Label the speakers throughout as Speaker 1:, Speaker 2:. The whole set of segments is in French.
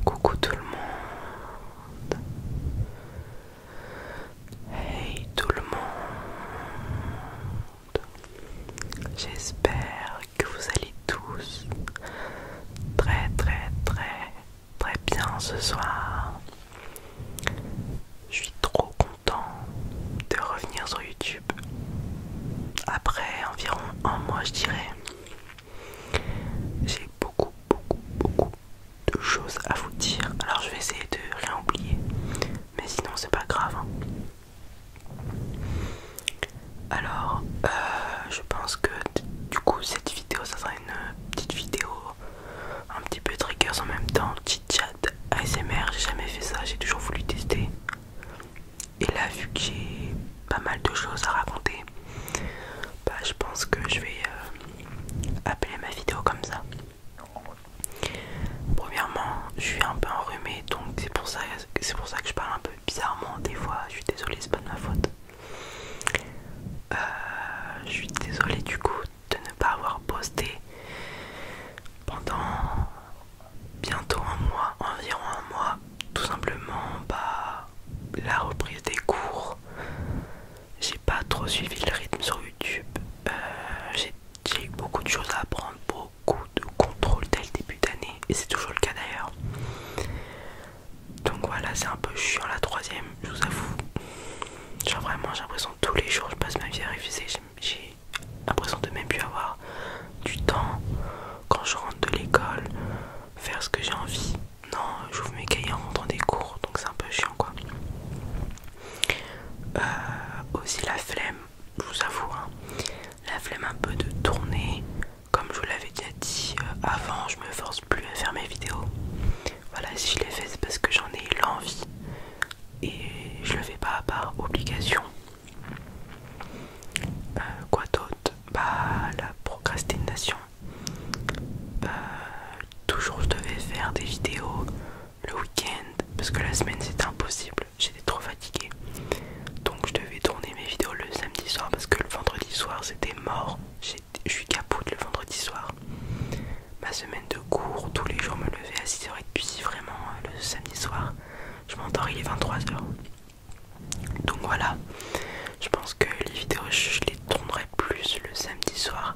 Speaker 1: Coucou tout le monde. Hey tout le monde. J'espère que vous allez tous très bien ce soir. Je suis trop content de revenir sur YouTube. Après environ un mois je dirais. J'ai beaucoup de choses à vous dire. Alors je vais essayer de rien oublier. Mais sinon c'est pas grave. Alors je pense que du coup cette vidéo ça sera une petite vidéo un petit peu triggers en même temps. Chit chat ASMR, j'ai jamais fait ça, j'ai toujours voulu tester. Et là vu que j'ai pas mal de choses à raconter, bah je pense que je vais appeler ma vidéo comme ça. Premièrement, je suis un peu enrhumé, donc c'est pour ça que je parle un peu bizarrement des fois. Je suis désolée, c'est pas de ma faute. Je suis désolée du coup de ne pas avoir posté pendant bientôt un mois, environ un mois. Tout simplement, bah la reprise des cours. J'ai pas trop suivi le rythme sur YouTube. J'ai eu beaucoup de choses à apprendre, beaucoup de contrôle dès le début d'année, et c'est toujours le cas d'ailleurs. Donc voilà, c'est un peu chiant la troisième, je vous avoue. Genre vraiment, j'ai l'impression que tous les jours je passe ma vie à réviser. J'ai l'impression de même plus avoir du temps quand je rentre de l'école, faire ce que j'ai envie. Non, j'ouvre mes cahiers en rentrant des cours, donc c'est un peu chiant quoi. Aussi la flemme, je vous avoue, hein, la flemme un peu de tourner. Comme je vous l'avais déjà dit avant, je me force plus à faire mes vidéos. Voilà, si je les fais c'est parce que j'en ai l'envie et je le fais pas par obligation. Quoi d'autre? Bah la procrastination. Toujours je devais faire des vidéos le week-end parce que la semaine c'était impossible, j'étais trop fatiguée. Donc je devais tourner mes vidéos le samedi soir parce que le vendredi soir c'était mort. Je suis capote le vendredi soir. Ma semaine de cours, tous les jours me lever à 6h30, puis vraiment le samedi soir je m'endors, il est 23h. Donc voilà, je pense que les vidéos je les tournerai plus le samedi soir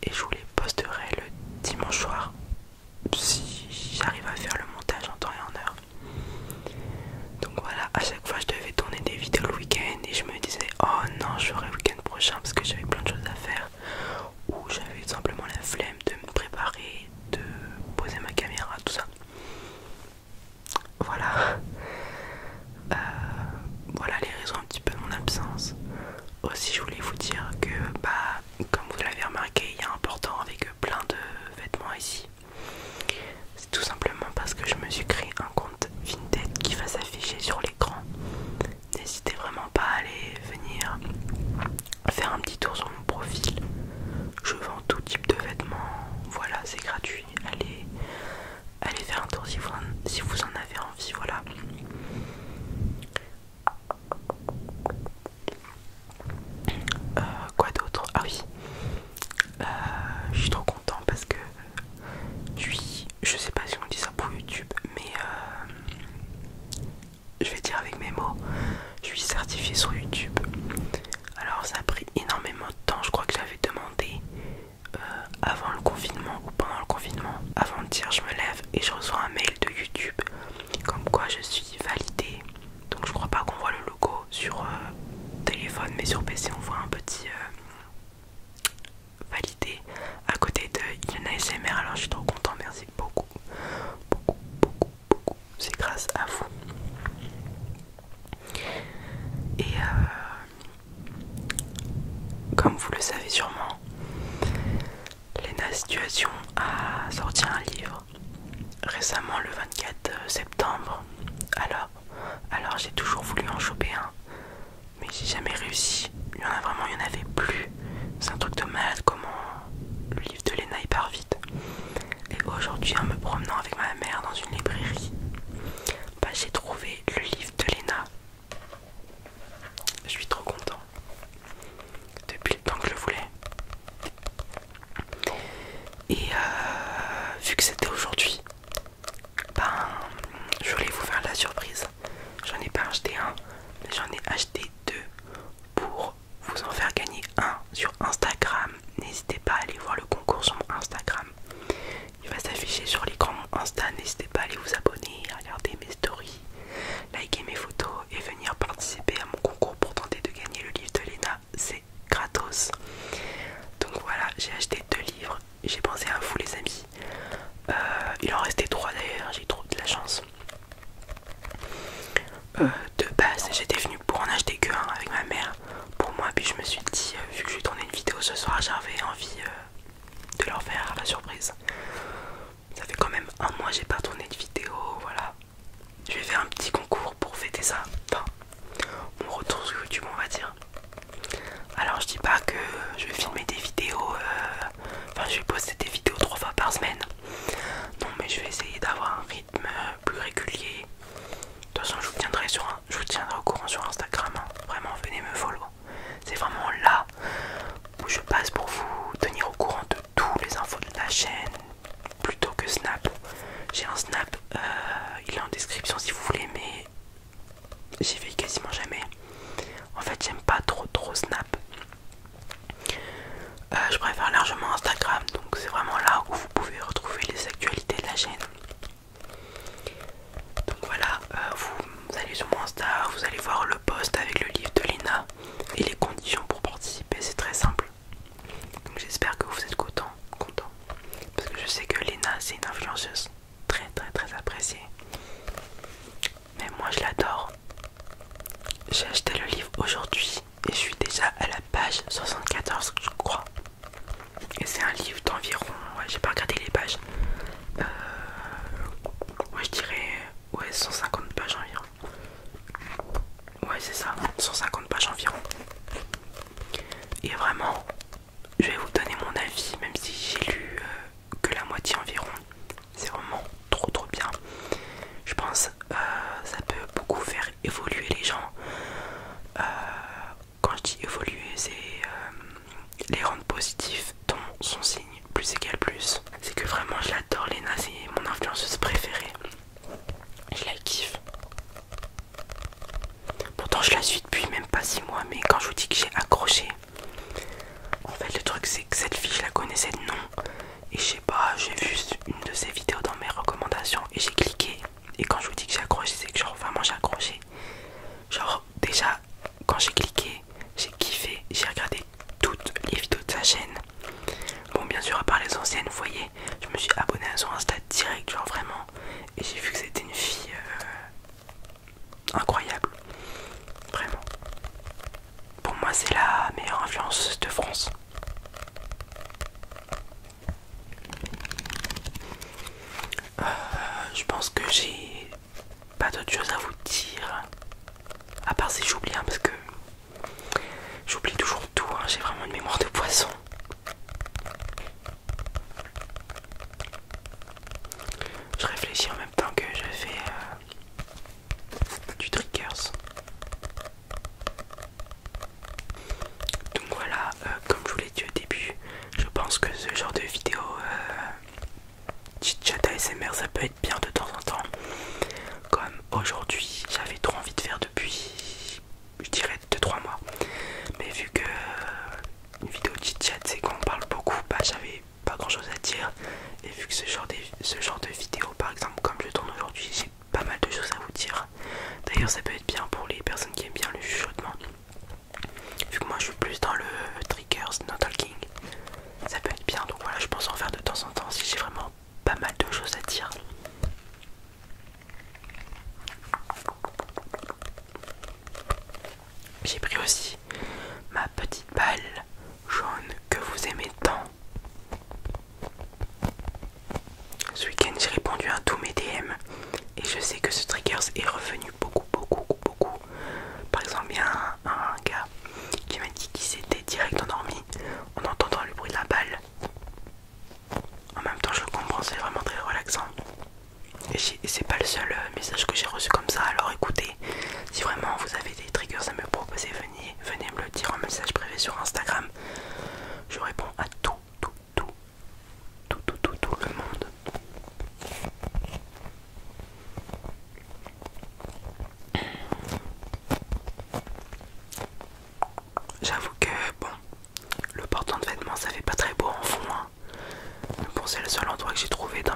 Speaker 1: et je vous les posterai le dimanche soir si j'arrive à faire le montage en temps et en heure. Donc voilà, à chaque fois je devais tourner des vidéos le week-end et je me disais oh non, je ferai le week-end prochain parce que j'avais plein de choses à faire, ou j'avais tout simplement la flemme de me préparer, de poser ma caméra, tout ça. Voilà. Voilà les raisons un petit peu de mon absence. Aussi je voulais vous dire que bah comme vous l'avez remarqué, il y a un portant avec plein de vêtements ici. C'est tout simplement parce que je me suis créé un compte Vinted qui va s'afficher sur l'écran. N'hésitez vraiment pas à aller venir faire un petit tour sur mon profil. Je vends tout type de vêtements. Voilà, c'est gratuit. Allez faire un tour si vous en avez envie. Voilà. Quoi d'autre? Ah oui. Je suis trop content parce que je sais pas si on dit ça pour YouTube, mais je vais dire avec mes mots, je suis certifié sur YouTube. Alors ça a pris énormément de temps, je crois que j'avais demandé avant le confinement ou pendant le confinement. Avant-hier je me lève et je reçois un mail de YouTube comme quoi je suis validée. Donc je crois pas qu'on voit le logo sur téléphone, mais sur PC on voit un petit validé à côté de Yuna ASMR. Alors je suis trop content, merci beaucoup. C'est grâce à vous. Et comme vous le savez sûrement, Lena Situation a sorti un livre récemment le 24 septembre. Alors j'ai toujours voulu en choper un, mais j'ai jamais réussi. Il y en avait plus. C'est un truc de malade comment le livre de Lena il part vite. Et aujourd'hui en me promenant avec ma mère dans une librairie, bah, j'ai trouvé le livre de Lena. Je suis trop content. Depuis le temps que je le voulais. Et vu que c'était aujourd'hui, ben affiché sur l'écran mon Insta. N'hésitez pas à aller vous abonner, à regarder mes stories, liker mes photos et venir participer à mon concours pour tenter de gagner le livre de Léna. C'est gratos. Donc voilà, j'ai acheté 2 livres. J'ai pensé à vous les amis. Il en restait 3 d'ailleurs, j'ai trop de la chance. De base j'étais venue pour en acheter que un avec ma mère pour moi, puis je me suis dit vu que je vais tourner une vidéo ce soir, j'avais envie de leur faire la surprise. Ça fait quand même un mois j'ai pas tourné de vidéo, voilà. Je vais faire un petit concours pour fêter ça, enfin mon retour sur YouTube on va dire. Alors je dis pas que je vais filmer des vidéos, enfin je vais poster des vidéos 3 fois par semaine. Non mais je vais essayer d'avoir un rythme plus régulier. De toute façon je vous tiendrai au courant sur Instagram, hein. Vraiment venez me follow. C'est vraiment là où je passe pour vous tenir au courant de tous les infos de la chaîne plutôt que Snap. J'ai un Snap, il est en description si vous voulez, mais j'y vais quasiment jamais. En fait j'aime pas trop Snap. Je préfère largement Instagram, donc c'est vraiment là où vous pouvez retrouver les actualités de la chaîne. Donc voilà, vous allez sur mon Insta, vous allez voir le post avec le livre de Léna et les conditions pour participer, c'est très simple. Donc j'espère que vous êtes content, parce que je sais que Léna c'est une influenceuse très appréciée. Mais moi je l'adore. J'ai acheté le livre aujourd'hui et je suis déjà à la page 74 je crois. Et c'est un livre d'environ, ouais, j'ai pas regardé les pages, ouais je dirais 150 pages environ. Ouais c'est ça, 150 pages environ. Et vraiment, je vais vous donner mon avis, même si j'ai lu que la moitié environ. C'est vraiment trop bien. Je pense ça peut beaucoup faire évoluer les gens. Quand je dis évoluer, c'est les rendre positifs dans son signe plus égale plus. C'est que vraiment je l'adore, Léna, c'est mon influenceuse préférée. Je la kiffe. Pourtant je la suis depuis même pas 6 mois, mais quand je vous dis que j'ai accroché, en fait le truc c'est que cette fille je la connaissais de nom. Et je sais pas, j'ai vu une de ses vidéos dans mes recommandations et j'ai cliqué. Et quand je vous dis que j'ai accroché, c'est que genre vraiment j'ai accroché. Genre déjà quand j'ai cliqué, j'ai kiffé, j'ai regardé toutes les vidéos de sa chaîne. Bon bien sûr à part les anciennes, vous voyez, je me suis abonné à son Insta direct, genre vraiment. Et j'ai vu que c'était une fille incroyable. Vraiment. Pour moi c'est la meilleure influenceuse de France. Je pense que j'ai pas d'autre chose à vous dire. À part si j'oublie, hein, parce que j'oublie toujours tout, hein, j'ai vraiment une mémoire de poisson. Je réfléchis en même temps que je fais du triggers. Donc voilà, comme je vous l'ai dit au début, je pense que ce genre de vidéo chit-chat ASMR ça peut être bien de temps en temps. Comme aujourd'hui, j'avais trop envie de faire depuis, je dirais 2-3 mois. Mais vu que une vidéo chit-chat c'est qu'on parle beaucoup, bah j'avais pas grand chose à dire. Et vu que ce genre de vidéo par exemple comme je tourne aujourd'hui, j'ai pas mal de choses à vous dire. D'ailleurs ça peut être bien pour les personnes qui aiment bien le chuchotement. Vu que moi je suis plus dans le triggers, no talking, ça peut être bien. Donc voilà, je pense en faire de temps en temps si j'ai vraiment pas mal de choses à dire. J'ai pris aussi ma petite balle jaune que vous aimez tant. Ce week-end j'ai répondu à tous mes DM et je sais que ce triggers est revenu beaucoup. Par exemple il y a un gars qui m'a dit qu'il s'était direct endormi en entendant le bruit de la balle. En même temps je le comprends, c'est vraiment très relaxant. Et c'est pas le seul message que j'ai reçu comme ça, alors écoutez, si vraiment vous avez des triggers à me proposer, venez me le dire en message privé sur Instagram. Je réponds à tout le monde. J'avoue que bon, le portant de vêtements ça fait pas très beau en fond, hein. Bon, c'est le seul endroit que j'ai trouvé dans